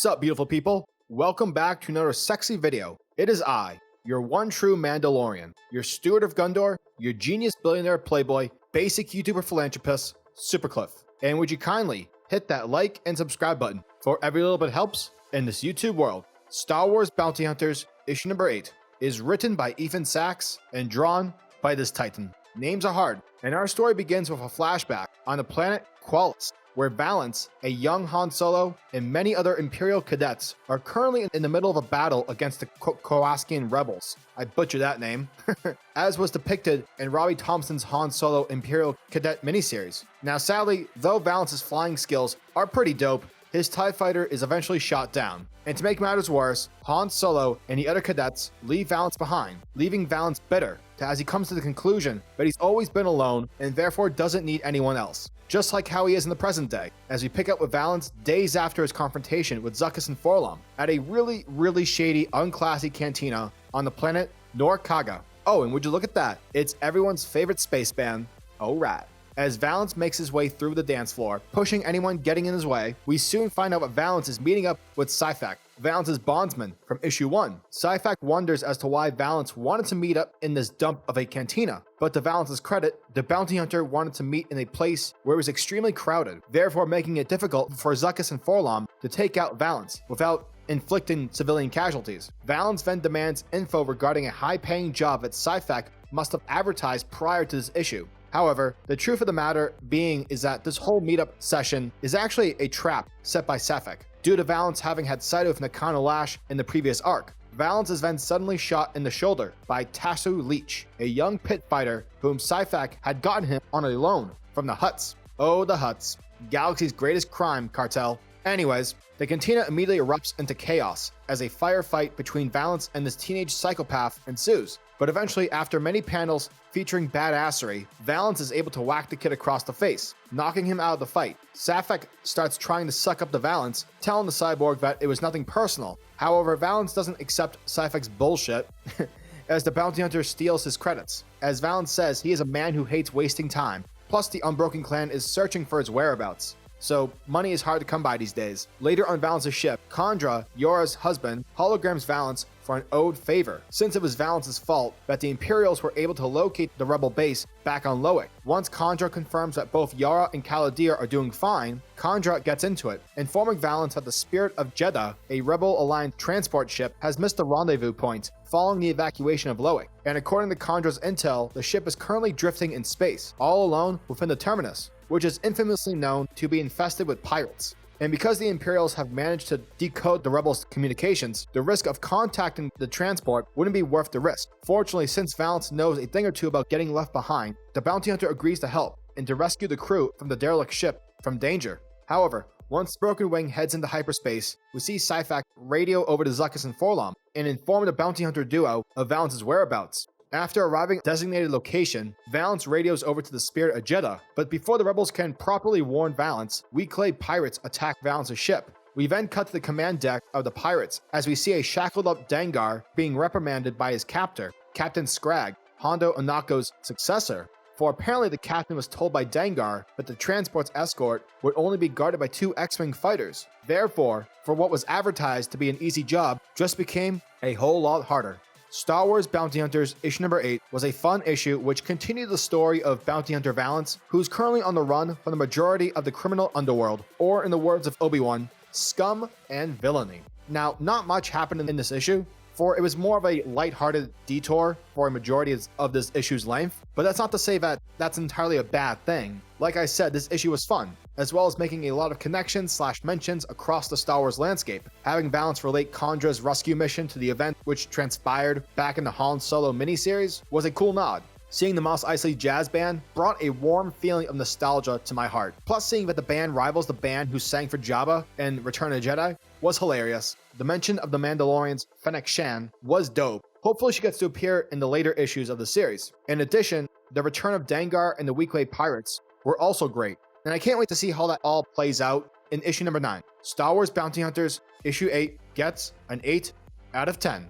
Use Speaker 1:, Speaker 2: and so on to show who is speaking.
Speaker 1: Sup, beautiful people? Welcome back to another sexy video. It is I, your one true Mandalorian, your steward of Gondor, your genius billionaire playboy, basic YouTuber philanthropist, SuperCliff. And would you kindly hit that like and subscribe button, for every little bit helps in this YouTube world. Star Wars Bounty Hunters, issue number 8, is written by ethansacks and drawn by this titan. Names are hard, and our story begins with a flashback on the planet Qualis, where Valance, a young Han Solo, and many other Imperial cadets are currently in the middle of a battle against the Koaskian rebels. I butchered that name. As was depicted in Robbie Thompson's Han Solo Imperial Cadet miniseries. Now sadly, though Valance's flying skills are pretty dope, his TIE fighter is eventually shot down. And to make matters worse, Han Solo and the other cadets leave Valance behind, leaving Valance bitter as he comes to the conclusion that he's always been alone and therefore doesn't need anyone else. Just like how he is in the present day, as we pick up with Valance days after his confrontation with Zuckuss and Forlom at a really shady, unclassy cantina on the planet Norkaga. Oh, and would you look at that? It's everyone's favorite space band, Oh Rat. As Valance makes his way through the dance floor, pushing anyone getting in his way, we soon find out that Valance is meeting up with Syphax, Valance's bondsman from issue 1. Syphax wonders as to why Valance wanted to meet up in this dump of a cantina, but to Valance's credit, the bounty hunter wanted to meet in a place where it was extremely crowded, therefore making it difficult for Zuckuss and Forlom to take out Valance without inflicting civilian casualties. Valance then demands info regarding a high-paying job that Syphax must have advertised prior to this issue. However, the truth of the matter being is that this whole meetup session is actually a trap set by Syphax, due to Valance having had sight of Nakano Lash in the previous arc. Valance is then suddenly shot in the shoulder by Tasu Leech, a young pit fighter whom Syphax had gotten him on a loan from the Hutts. Oh, the Hutts. Galaxy's greatest crime cartel. Anyways, the cantina immediately erupts into chaos as a firefight between Valance and this teenage psychopath ensues. But eventually, after many panels featuring badassery, Valance is able to whack the kid across the face, knocking him out of the fight. Syphax starts trying to suck up to Valance, telling the cyborg that it was nothing personal. However, Valance doesn't accept Syphax's bullshit, as the bounty hunter steals his credits. As Valance says, he is a man who hates wasting time, plus the Unbroken clan is searching for his whereabouts. So, money is hard to come by these days. Later on Valance's ship, Chandra, Yora's husband, holograms Valance for an owed favor, since it was Valance's fault that the Imperials were able to locate the rebel base back on Loic. Once Chandra confirms that both Yara and Caladir are doing fine, Chandra gets into it, informing Valance that the Spirit of Jeddah, a Rebel Alliance transport ship, has missed the rendezvous point following the evacuation of Loic. And according to Chandra's intel, the ship is currently drifting in space, all alone within the terminus, which is infamously known to be infested with pirates. And because the Imperials have managed to decode the rebels' communications, the risk of contacting the transport wouldn't be worth the risk. Fortunately, since Valance knows a thing or two about getting left behind, the bounty hunter agrees to help and to rescue the crew from the derelict ship from danger. However, once Broken Wing heads into hyperspace, we see Syphax radio over to Zuckuss and Forlom and inform the bounty hunter duo of Valance's whereabouts. After arriving at a designated location, Valance radios over to the Spirit of Jeddah, but before the rebels can properly warn Valance, weak-clad pirates attack Valance's ship. We then cut to the command deck of the pirates as we see a shackled-up Dengar being reprimanded by his captor, Captain Scrag, Hondo Onako's successor, for apparently the captain was told by Dengar that the transport's escort would only be guarded by 2 X-Wing fighters. Therefore, for what was advertised to be an easy job just became a whole lot harder. Star Wars Bounty Hunters issue number 8 was a fun issue which continued the story of bounty hunter Valance, who's currently on the run from the majority of the criminal underworld, or in the words of Obi-Wan, scum and villainy. Now, not much happened in this issue, for it was more of a lighthearted detour for a majority of this issue's length, but that's not to say that that's entirely a bad thing. Like I said, this issue was fun, as well as making a lot of connections/mentions across the Star Wars landscape. Having Valance relate Chandra's rescue mission to the event which transpired back in the Han Solo miniseries was a cool nod. Seeing the Mos Eisley Jazz Band brought a warm feeling of nostalgia to my heart. Plus, seeing that the band rivals the band who sang for Jabba in Return of the Jedi was hilarious. The mention of the Mandalorian's fennecshand was dope. Hopefully she gets to appear in the later issues of the series. In addition, the return of Dengar and the weak-clad pirates were also great. And I can't wait to see how that all plays out in issue number 9. Star Wars Bounty Hunters issue 8 gets an 8 out of 10.